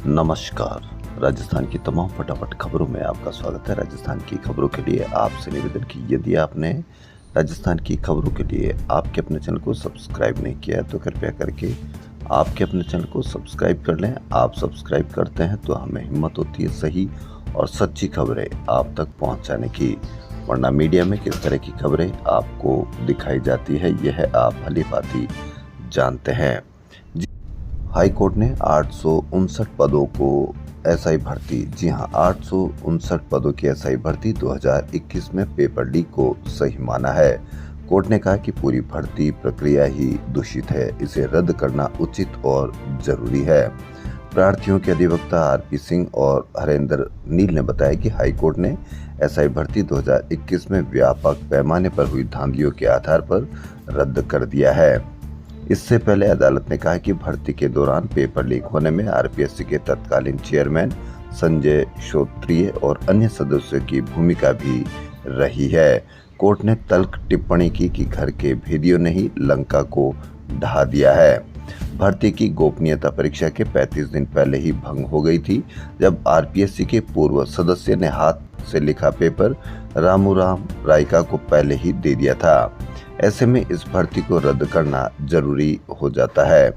नमस्कार। राजस्थान की तमाम फटाफट खबरों में आपका स्वागत है। राजस्थान की खबरों के लिए आपसे निवेदन कि यदि आपने राजस्थान की खबरों के लिए आपके अपने चैनल को सब्सक्राइब नहीं किया है तो कृपया करके आपके अपने चैनल को सब्सक्राइब कर लें। आप सब्सक्राइब करते हैं तो हमें हिम्मत होती है सही और सच्ची खबरें आप तक पहुंचाने की, वरना मीडिया में किस तरह की खबरें आपको दिखाई जाती है यह आप भली भांति जानते हैं। हाई कोर्ट ने 859 पदों को एसआई भर्ती, जी हां, 859 पदों की एसआई भर्ती 2021 में पेपर लीक को सही माना है। कोर्ट ने कहा कि पूरी भर्ती प्रक्रिया ही दूषित है, इसे रद्द करना उचित और जरूरी है। प्रार्थियों के अधिवक्ता आरपी सिंह और हरेंद्र नील ने बताया कि हाई कोर्ट ने एसआई भर्ती 2021 में व्यापक पैमाने पर हुई धांधलियों के आधार पर रद्द कर दिया है। इससे पहले अदालत ने कहा कि भर्ती के दौरान पेपर लीक होने में आरपीएससी के तत्कालीन चेयरमैन संजय श्रोत्रिय और अन्य सदस्यों की भूमिका भी रही है। कोर्ट ने तल्ख टिप्पणी की कि घर के भेदियों ने ही लंका को ढहा दिया है। भर्ती की गोपनीयता परीक्षा के 35 दिन पहले ही भंग हो गई थी, जब आरपीएससी के पूर्व सदस्य ने हाथ से लिखा पेपर रामूराम रायका को पहले ही दे दिया था। ऐसे में इस भर्ती को रद्द करना जरूरी हो जाता है।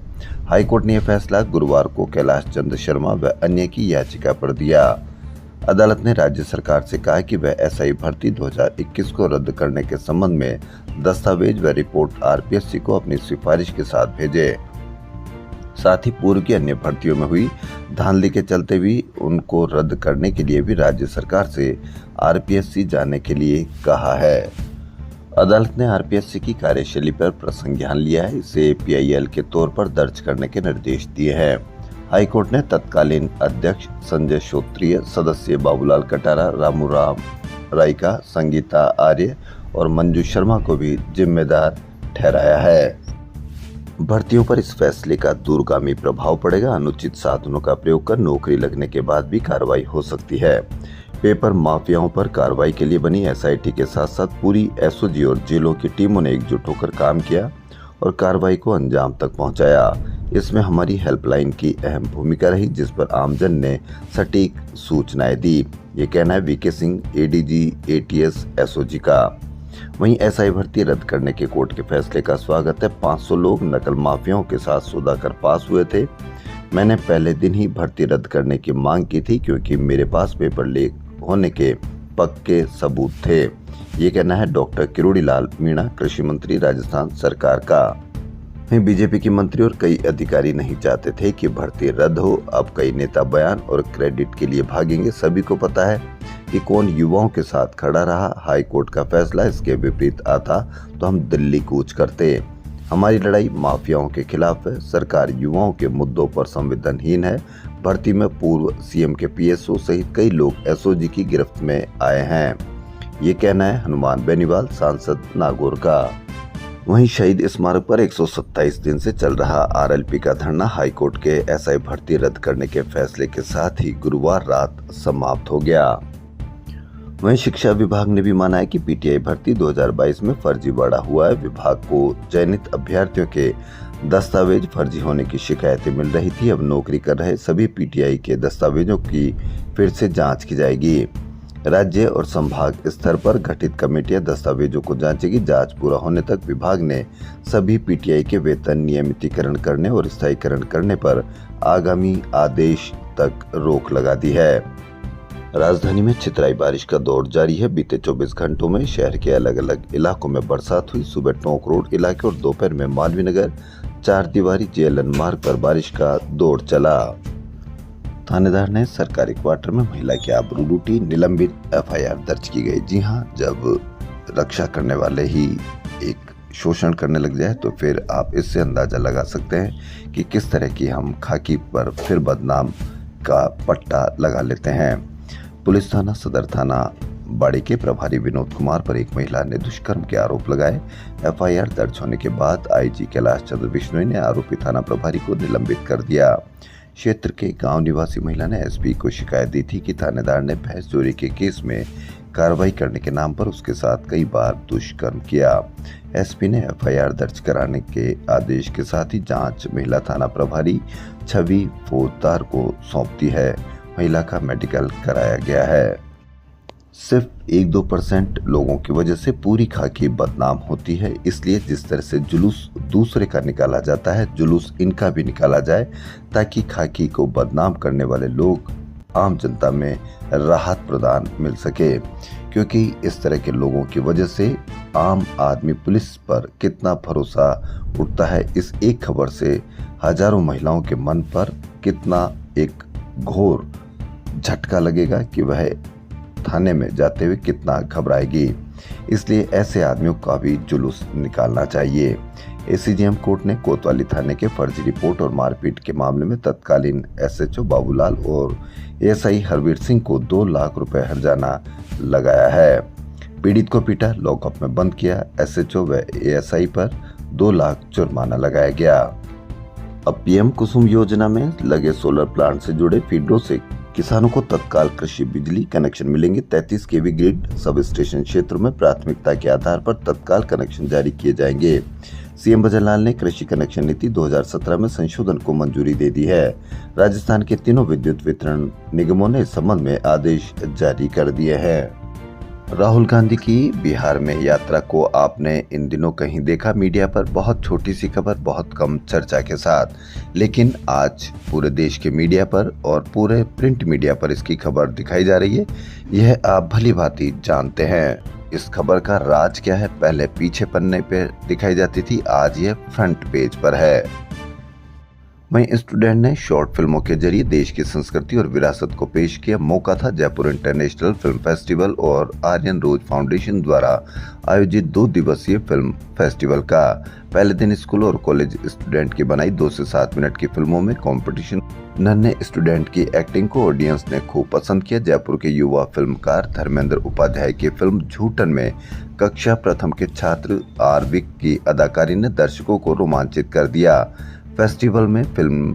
हाईकोर्ट ने यह फैसला गुरुवार को कैलाश चंद्र शर्मा व अन्य की याचिका पर दिया। अदालत ने राज्य सरकार से कहा कि वह एसआई भर्ती 2021 को रद्द करने के संबंध में दस्तावेज व रिपोर्ट आरपीएससी को अपनी सिफारिश के साथ भेजे। साथ ही पूर्व की अन्य भर्तियों में हुई धांधली के चलते भी उनको रद्द करने के लिए भी राज्य सरकार से आरपीएससी जाने के लिए कहा है। अदालत ने आरपीएससी की कार्यशैली पर प्रसंज्ञान लिया है, इसे पीआईएल के तौर पर दर्ज करने के निर्देश दिए हैं। हाईकोर्ट ने तत्कालीन अध्यक्ष संजय श्रोत्रिय, सदस्य बाबूलाल कटारा, रामूराम रायका, संगीता आर्य और मंजू शर्मा को भी जिम्मेदार ठहराया है। भर्तियों पर इस फैसले का दूरगामी प्रभाव पड़ेगा। अनुचित साधनों का प्रयोग कर नौकरी लगने के बाद भी कार्रवाई हो सकती है। पेपर माफियाओं पर कार्रवाई के लिए बनी एसआईटी के साथ साथ पूरी एसओजी और जेलों की टीमों ने एकजुट होकर काम किया और कार्रवाई को अंजाम तक पहुंचाया। इसमें हमारी हेल्पलाइन की अहम भूमिका रही, जिस पर आमजन ने सटीक सूचनाएं दी। ये कहना है VK Singh, ADG ATS SOG का। वहीं एसआई भर्ती रद्द करने के कोर्ट के फैसले का स्वागत है। 500 लोग नकल माफियाओं के साथ सौदा कर पास हुए थे। मैंने पहले दिन ही भर्ती रद्द करने की मांग की थी क्योंकि मेरे पास पेपर लीक होने के पक्के सबूत थे। ये कहना है डॉक्टर किरोड़ी लाल मीणा, कृषि मंत्री राजस्थान सरकार का। बीजेपी के मंत्री और कई अधिकारी नहीं चाहते थे कि भर्ती रद्द हो। अब कई नेता बयान और क्रेडिट के लिए भागेंगे। सभी को पता है कि कौन युवाओं के साथ खड़ा रहा। हाई कोर्ट का फैसला इसके विपरीत आता तो हम दिल्ली कूच करते। हमारी लड़ाई माफियाओं के खिलाफ है। सरकार युवाओं के मुद्दों पर संवेदनहीन है। भर्ती में पूर्व सीएम के पीएसओ सहित कई लोग एसओजी की गिरफ्त में आए हैं। ये कहना है हनुमान बेनीवाल, सांसद नागौर का। वहीं शहीद स्मारक पर 127 दिन से चल रहा आरएलपी का धरना हाईकोर्ट के एसआई भर्ती रद्द करने के फैसले के साथ ही गुरुवार रात समाप्त हो गया। वहीं शिक्षा विभाग ने भी माना है कि पीटीआई भर्ती 2022 में फर्जीवाड़ा हुआ है। विभाग को चयनित अभ्यर्थियों के दस्तावेज फर्जी होने की शिकायतें मिल रही थी। अब नौकरी कर रहे सभी पीटीआई के दस्तावेजों की फिर से जांच की जाएगी। राज्य और संभाग स्तर पर गठित कमेटियां दस्तावेजों को जांचेगी। जांच पूरा होने तक विभाग ने सभी पीटीआई के वेतन नियमितीकरण करने और स्थायीकरण करने पर आगामी आदेश तक रोक लगा दी है। राजधानी में छितराई बारिश का दौर जारी है। बीते 24 घंटों में शहर के अलग अलग इलाकों में बरसात हुई। सुबह टोंक रोड इलाके और दोपहर में मालवीय नगर चार दीवारी जेएलएन मार्ग पर बारिश का दौर चला। थानेदार ने सरकारी क्वार्टर में महिला की आबरू लूटी, निलंबित, एफआईआर दर्ज की गई। जी हां, जब रक्षा करने वाले ही एक शोषण करने लग जाए तो फिर आप इससे अंदाजा लगा सकते हैं कि किस तरह की हम खाकी पर फिर बदनाम का पट्टा लगा लेते हैं। पुलिस थाना सदर थाना बाड़ी के प्रभारी विनोद कुमार पर एक महिला ने दुष्कर्म के आरोप लगाए। एफआईआर दर्ज होने के बाद आईजी कैलाश चंद्र बिश्नोई ने आरोपी थाना प्रभारी को निलंबित कर दिया। क्षेत्र के गांव निवासी महिला ने एसपी को शिकायत दी थी कि थानेदार ने भैंस चोरी के केस में कार्रवाई करने के नाम पर उसके साथ कई बार दुष्कर्म किया। एसपी ने एफआईआर दर्ज कराने के आदेश के साथ ही जांच महिला थाना प्रभारी छवि फौजदार को सौंप दी है। महिला का मेडिकल कराया गया है। सिर्फ 1-2% लोगों की वजह से पूरी खाकी बदनाम होती है, इसलिए जिस तरह से जुलूस दूसरे का निकाला जाता है, जुलूस इनका भी निकाला जाए ताकि खाकी को बदनाम करने वाले लोग आम जनता में राहत प्रदान मिल सके। क्योंकि इस तरह के लोगों की वजह से आम आदमी पुलिस पर कितना भरोसा उठता है, इस एक खबर से हजारों महिलाओं के मन पर कितना एक घोर झटका लगेगा कि वह थाने में जाते हुए कितना घबराएगी। इसलिए ऐसे आदमियों का भी जुलूस निकालना चाहिए। एसीजेएम कोर्ट ने कोतवाली थाने के फर्जी रिपोर्ट और मारपीट के मामले में तत्कालीन एसएचओ बाबूलाल और एएसआई हरवीर सिंह को 2 लाख रुपए हर्जाना लगाया है। पीड़ित को पीटा, लॉकअप में बंद किया। एसएचओ व एएसआई पर 2 लाख जुर्माना लगाया गया। अब पीएम कुसुम योजना में लगे सोलर प्लांट से जुड़े फीडरों से किसानों को तत्काल कृषि बिजली कनेक्शन मिलेंगे। 33 केवी ग्रिड सब स्टेशन क्षेत्रों में प्राथमिकता के आधार पर तत्काल कनेक्शन जारी किए जाएंगे। सीएम भजनलाल ने कृषि कनेक्शन नीति 2017 में संशोधन को मंजूरी दे दी है। राजस्थान के तीनों विद्युत वितरण निगमों ने इस संबंध में आदेश जारी कर दिए हैं। राहुल गांधी की बिहार में यात्रा को आपने इन दिनों कहीं देखा मीडिया पर? बहुत छोटी सी खबर, बहुत कम चर्चा के साथ, लेकिन आज पूरे देश के मीडिया पर और पूरे प्रिंट मीडिया पर इसकी खबर दिखाई जा रही है। यह आप भली भांति जानते हैं। इस खबर का राज क्या है? पहले पीछे पन्ने पे दिखाई जाती थी, आज यह फ्रंट पेज पर है। वहीं स्टूडेंट ने शॉर्ट फिल्मों के जरिए देश की संस्कृति और विरासत को पेश किया। मौका था जयपुर इंटरनेशनल फिल्म फेस्टिवल और आर्यन रोज फाउंडेशन द्वारा आयोजित 2 दिवसीय फिल्म फेस्टिवल का। पहले दिन स्कूल और कॉलेज स्टूडेंट की बनाई 2 से 7 मिनट की फिल्मों में कंपटीशन। नन्हे स्टूडेंट की एक्टिंग को ऑडियंस ने खूब पसंद किया। जयपुर के युवा फिल्मकार धर्मेंद्र उपाध्याय की फिल्म झूठन में कक्षा प्रथम के छात्र आरविक की अदाकारी ने दर्शकों को रोमांचित कर दिया। फेस्टिवल में फिल्म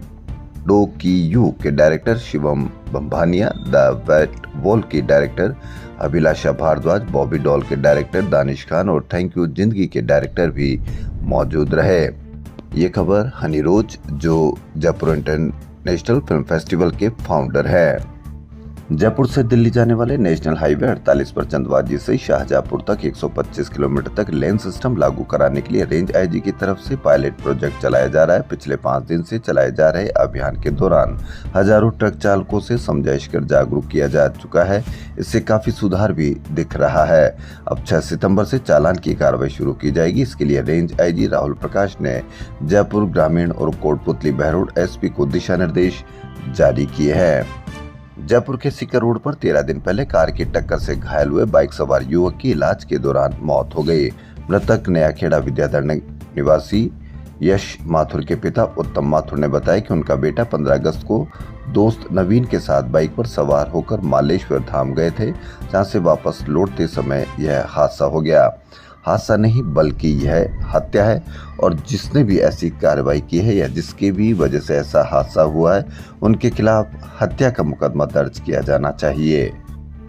डो की यू के director Shivam Bambhania, the wet wall की director Abhilasha Bhardwaj, bobby doll के डायरेक्टर दानिश खान और थैंक यू जिंदगी के डायरेक्टर भी मौजूद रहे। ये खबर हनी रोज, जो जयपुर इंटरनेशनल फिल्म फेस्टिवल के फाउंडर है। जयपुर से दिल्ली जाने वाले नेशनल हाईवे 48 पर चंदवाजी से शाहजहांपुर तक 125 किलोमीटर तक लेन सिस्टम लागू कराने के लिए रेंज आईजी की तरफ से पायलट प्रोजेक्ट चलाया जा रहा है। पिछले 5 दिन से चलाए जा रहे अभियान के दौरान हजारों ट्रक चालकों से समझाइश कर जागरूक किया जा चुका है। इससे काफी सुधार भी दिख रहा है। अब 6 सितंबर से चालान की कार्रवाई शुरू की जाएगी। इसके लिए रेंज आईजी राहुल प्रकाश ने जयपुर ग्रामीण और कोटपुतली बहरोड एसपी को दिशा निर्देश जारी किए हैं। जयपुर के सीकर रोड पर 13 दिन पहले कार की टक्कर से घायल हुए बाइक सवार युवक की इलाज के दौरान मौत हो गई। मृतक नयाखेड़ा विद्याधर निवासी यश माथुर के पिता उत्तम माथुर ने बताया कि उनका बेटा 15 अगस्त को दोस्त नवीन के साथ बाइक पर सवार होकर मालेश्वर धाम गए थे, जहां से वापस लौटते समय यह हादसा हो गया। हादसा नहीं बल्कि यह हत्या है और जिसने भी ऐसी कार्रवाई की है या जिसकी भी वजह से ऐसा हादसा हुआ है, उनके खिलाफ हत्या का मुकदमा दर्ज किया जाना चाहिए।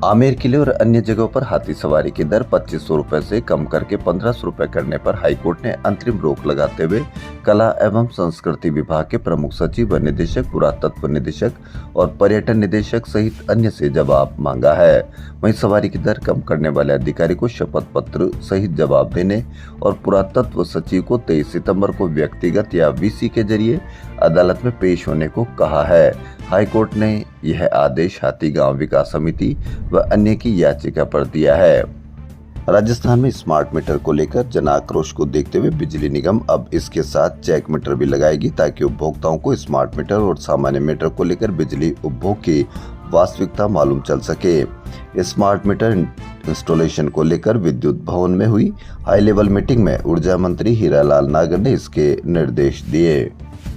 आमेर किले और अन्य जगहों पर हाथी सवारी की दर 2500 रुपए से कम करके 1500 रुपए करने पर हाईकोर्ट ने अंतरिम रोक लगाते हुए कला एवं संस्कृति विभाग के प्रमुख सचिव व निदेशक, पुरातत्व निदेशक और पर्यटन निदेशक सहित अन्य से जवाब मांगा है। वहीं सवारी की दर कम करने वाले अधिकारी को शपथ पत्र सहित जवाब देने और पुरातत्व सचिव को 23 सितंबर को व्यक्तिगत या वीसी के जरिए अदालत में पेश होने को कहा है। हाईकोर्ट ने यह आदेश हाथीगांव विकास समिति व अन्य की याचिका पर दिया है। राजस्थान में स्मार्ट मीटर को लेकर जन आक्रोश को देखते हुए बिजली निगम अब इसके साथ चेक मीटर भी लगाएगी, ताकि उपभोक्ताओं को स्मार्ट मीटर और सामान्य मीटर को लेकर बिजली उपभोग की वास्तविकता मालूम चल सके। स्मार्ट मीटर इंस्टॉलेशन को लेकर विद्युत भवन में हुई हाई लेवल मीटिंग में ऊर्जा मंत्री हीरालाल नागर ने इसके निर्देश दिए।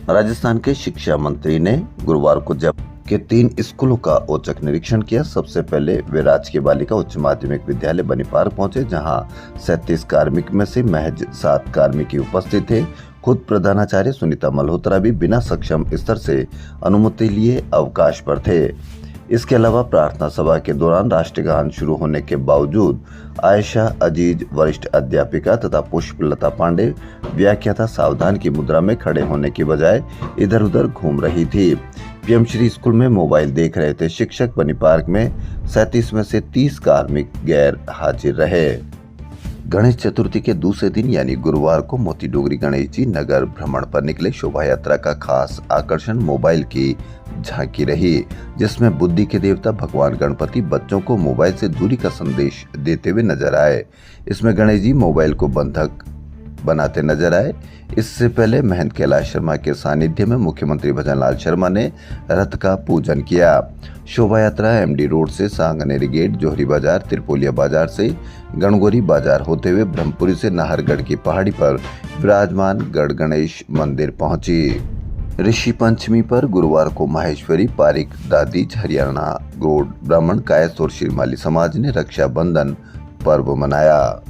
राजस्थान के शिक्षा मंत्री ने गुरुवार को जयपुर के 3 स्कूलों का औचक निरीक्षण किया। सबसे पहले वे राजकीय बालिका उच्च माध्यमिक विद्यालय बनीपार पहुंचे, जहां 37 कार्मिक में से महज 7 कार्मिक ही उपस्थित थे। खुद प्रधानाचार्य सुनीता मल्होत्रा भी बिना सक्षम स्तर से अनुमति लिए अवकाश पर थे। इसके अलावा प्रार्थना सभा के दौरान राष्ट्रगान शुरू होने के बावजूद आयशा अजीज वरिष्ठ अध्यापिका तथा पुष्पलता पांडे व्याख्याता सावधान की मुद्रा में खड़े होने की बजाय इधर उधर घूम रही थी। पीएम श्री स्कूल में मोबाइल देख रहे थे शिक्षक। बनी पार्क में 37 में से 30 कार्मिक गैर हाजिर रहे। गणेश चतुर्थी के दूसरे दिन यानी गुरुवार को मोती डोगरी गणेश जी नगर भ्रमण पर निकले। शोभा यात्रा का खास आकर्षण मोबाइल की झांकी रही, जिसमें बुद्धि के देवता भगवान गणपति बच्चों को मोबाइल से दूरी का संदेश देते हुए नजर आए। इसमें गणेश जी मोबाइल को बंधक बनाते नजर आए। इससे पहले महंत कैलाश शर्मा के सानिध्य में मुख्यमंत्री भजनलाल शर्मा ने रथ का पूजन किया। शोभा यात्रा एमडी रोड से सांगनेरी गेट, जोहरी बाजार, त्रिपोलिया बाजार से गणगौरी बाजार होते हुए ब्रह्मपुरी से नाहरगढ़ की पहाड़ी पर विराजमान गढ़ गणेश मंदिर पहुंची। ऋषि पंचमी पर गुरुवार को माहेश्वरी, पारिक, दादीज, हरियाणा रोड ब्राह्मण कायस्थ और श्रीमाली समाज ने रक्षाबंधन पर्व मनाया।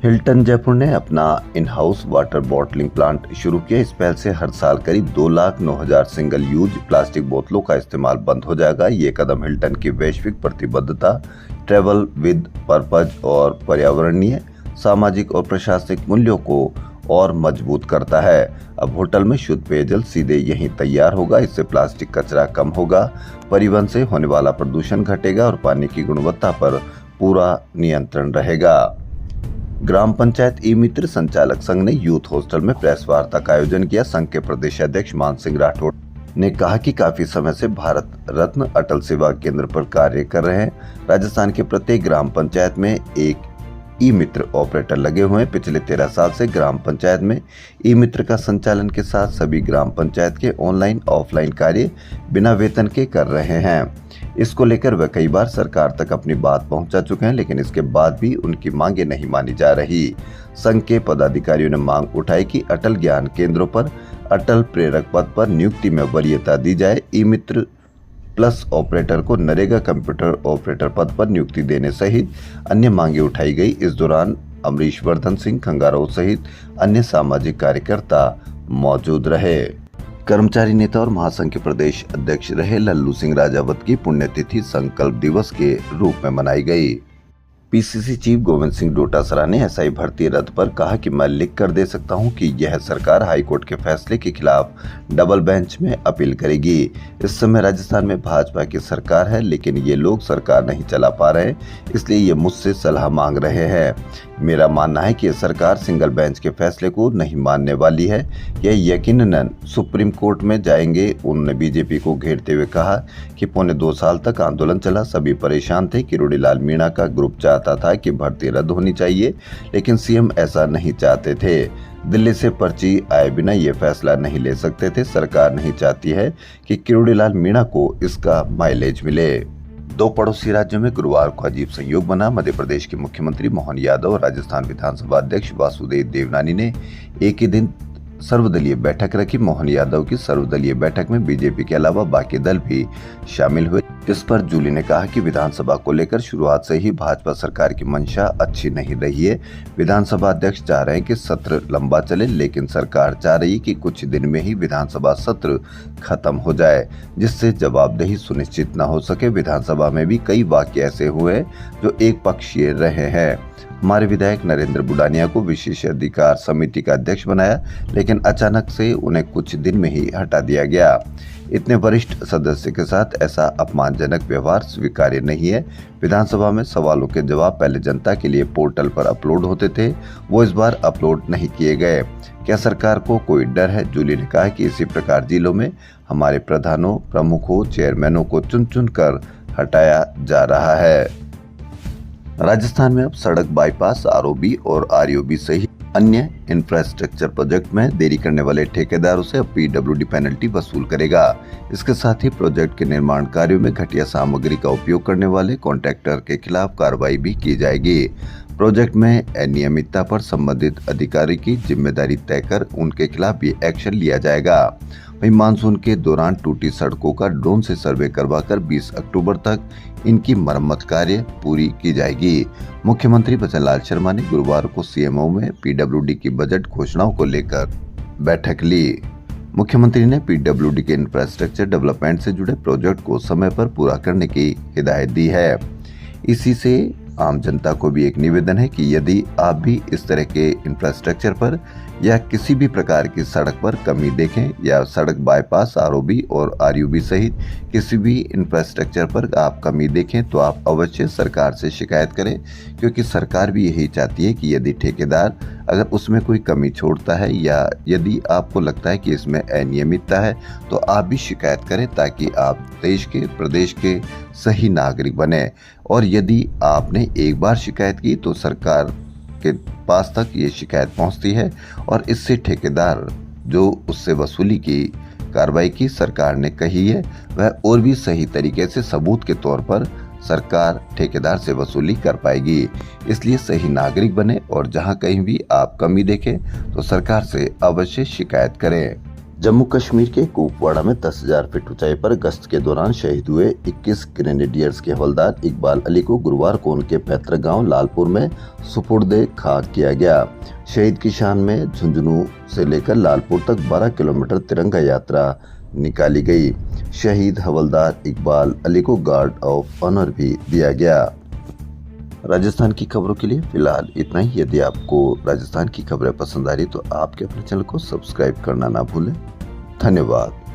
हिल्टन जयपुर ने अपना in house water bottling plant शुरू किया। इस पहल से हर साल करीब 2,09,000 सिंगल यूज प्लास्टिक बोतलों का इस्तेमाल बंद हो जाएगा। ये कदम हिल्टन की वैश्विक प्रतिबद्धता, ट्रैवल विद पर्पज और पर्यावरणीय, सामाजिक और प्रशासनिक मूल्यों को और मजबूत करता है। अब होटल में शुद्ध पेयजल सीधे यहीं तैयार होगा। इससे प्लास्टिक कचरा कम होगा, परिवहन से होने वाला प्रदूषण घटेगा और पानी की गुणवत्ता पर पूरा नियंत्रण रहेगा। ग्राम पंचायत ई मित्र संचालक संघ ने यूथ हॉस्टल में प्रेस वार्ता का आयोजन किया। संघ के प्रदेश अध्यक्ष मान सिंह राठौड़ ने कहा कि काफी समय से भारत रत्न अटल सेवा केंद्र पर कार्य कर रहे हैं। राजस्थान के प्रत्येक ग्राम पंचायत में एक ई मित्र ऑपरेटर लगे हुए हैं। पिछले 13 साल से ग्राम पंचायत में ई मित्र का संचालन के साथ सभी ग्राम पंचायत के ऑनलाइन ऑफलाइन कार्य बिना वेतन के कर रहे हैं। इसको लेकर वे कई बार सरकार तक अपनी बात पहुंचा चुके हैं, लेकिन इसके बाद भी उनकी मांगे नहीं मानी जा रही। संघ के पदाधिकारियों ने मांग उठाई कि अटल ज्ञान केंद्रों पर अटल प्रेरक पद पर नियुक्ति में वरीयता दी जाए। ई मित्र प्लस ऑपरेटर को नरेगा कंप्यूटर ऑपरेटर पद पर नियुक्ति देने सहित अन्य मांगे उठाई गई। इस दौरान अमरीश वर्धन सिंह खंगाराव सहित अन्य सामाजिक कार्यकर्ता मौजूद रहे। कर्मचारी नेता और महासंघ के प्रदेश अध्यक्ष रहे लल्लू सिंह राजावत की पुण्यतिथि संकल्प दिवस के रूप में मनाई गई। पीसीसी चीफ गोविंद सिंह डोटासरा ने एसआई भर्ती रद्द पर कहा कि मैं लिख कर दे सकता हूं कि यह सरकार हाईकोर्ट के फैसले के खिलाफ डबल बेंच में अपील करेगी। इस समय राजस्थान में भाजपा की सरकार है, लेकिन ये लोग सरकार नहीं चला पा रहे, इसलिए ये मुझसे सलाह मांग रहे हैं। मेरा मानना है कि ये सरकार सिंगल बेंच के फैसले को नहीं मानने वाली है। यह यकीनन सुप्रीम कोर्ट में जाएंगे। उन्होंने बीजेपी को घेरते हुए कहा कि पौने 2 साल तक आंदोलन चला, सभी परेशान थे। किरोड़ीलाल मीणा का ग्रुप चाहता था कि भर्ती रद्द होनी चाहिए, लेकिन सीएम ऐसा नहीं चाहते थे। दिल्ली से पर्ची आए बिना ये फैसला नहीं ले सकते थे। सरकार नहीं चाहती है कि किरोड़ीलाल मीणा को इसका माइलेज मिले। 2 पड़ोसी राज्यों में गुरुवार को अजीब संयोग बना। मध्य प्रदेश के मुख्यमंत्री मोहन यादव और राजस्थान विधानसभा अध्यक्ष वासुदेव देवनानी ने एक ही दिन सर्वदलीय बैठक रखी। मोहन यादव की सर्वदलीय बैठक में बीजेपी के अलावा बाकी दल भी शामिल हुए। इस पर जूली ने कहा कि विधानसभा को लेकर शुरुआत से ही भाजपा सरकार की मंशा अच्छी नहीं रही है। विधानसभा अध्यक्ष चाह रहे हैं कि सत्र लंबा चले, लेकिन सरकार चाह रही है कि कुछ दिन में ही विधानसभा सत्र खत्म हो जाए, जिससे जवाबदेही सुनिश्चित न हो सके। विधानसभा में भी कई वाक्य ऐसे हुए जो एक पक्षीय रहे हैं। हमारे विधायक नरेंद्र बुडानिया को विशेषाधिकार समिति का अध्यक्ष बनाया, लेकिन अचानक से उन्हें कुछ दिन में ही हटा दिया गया। इतने वरिष्ठ सदस्य के साथ ऐसा अपमानजनक व्यवहार स्वीकार्य नहीं है। विधानसभा में सवालों के जवाब पहले जनता के लिए पोर्टल पर अपलोड होते थे, वो इस बार अपलोड नहीं किए गए। क्या सरकार को कोई डर है? जूली ने कहा कि इसी प्रकार जिलों में हमारे प्रधानों, प्रमुखों, चेयरमैनों को चुन चुन कर हटाया जा रहा है। राजस्थान में अब सड़क बाईपास, आरओबी और आरईओबी सहित अन्य इंफ्रास्ट्रक्चर प्रोजेक्ट में देरी करने वाले ठेकेदारों से अब पीडब्ल्यूडी पेनल्टी वसूल करेगा। इसके साथ ही प्रोजेक्ट के निर्माण कार्यों में घटिया सामग्री का उपयोग करने वाले कॉन्ट्रैक्टर के खिलाफ कार्रवाई भी की जाएगी। प्रोजेक्ट में अनियमितता पर संबंधित अधिकारी की जिम्मेदारी तय कर उनके खिलाफ भी एक्शन लिया जाएगा। वहीं मानसून के दौरान टूटी सड़कों का ड्रोन से सर्वे करवाकर 20 अक्टूबर तक इनकी मरम्मत कार्य पूरी की जाएगी। मुख्यमंत्री भजनलाल शर्मा ने गुरुवार को सीएमओ में पीडब्ल्यूडी की बजट घोषणाओं को लेकर बैठक ली। मुख्यमंत्री ने पीडब्ल्यूडी के इंफ्रास्ट्रक्चर डेवलपमेंट से जुड़े प्रोजेक्ट को समय पर पूरा करने की हिदायत दी है। इसी से आम जनता को भी एक निवेदन है कि यदि आप भी इस तरह के इंफ्रास्ट्रक्चर पर या किसी भी प्रकार की सड़क पर कमी देखें या सड़क बाईपास, आरओबी और आरयूबी सहित किसी भी इंफ्रास्ट्रक्चर पर आप कमी देखें तो आप अवश्य सरकार से शिकायत करें, क्योंकि सरकार भी यही चाहती है कि यदि ठेकेदार अगर उसमें कोई कमी छोड़ता है या यदि आपको लगता है कि इसमें अनियमितता है तो आप भी शिकायत करें, ताकि आप देश के, प्रदेश के सही नागरिक बने। और यदि आपने एक बार शिकायत की तो सरकार के पास तक ये शिकायत पहुंचती है और इससे ठेकेदार जो उससे वसूली की कार्रवाई की सरकार ने कही है वह और भी सही तरीके से सबूत के तौर पर सरकार ठेकेदार से वसूली कर पाएगी। इसलिए सही नागरिक बने और जहां कहीं भी आप कमी देखें तो सरकार से अवश्य शिकायत करें। जम्मू कश्मीर के कुपवाड़ा में 10,000 फीट ऊंचाई पर गश्त के दौरान शहीद हुए 21 ग्रेनेडियर्स के हवलदार इकबाल अली को गुरुवार को उनके पैतृक गांव लालपुर में सुपुर्दे खाक किया गया। शहीद की शान में झुंझुनू से लेकर लालपुर तक 12 किलोमीटर तिरंगा यात्रा निकाली गई। शहीद हवलदार इकबाल अली को गार्ड ऑफ ऑनर भी दिया गया। राजस्थान की खबरों के लिए फिलहाल इतना ही। यदि आपको राजस्थान की खबरें पसंद आ रही तो आपके अपने चैनल को सब्सक्राइब करना ना भूलें। धन्यवाद।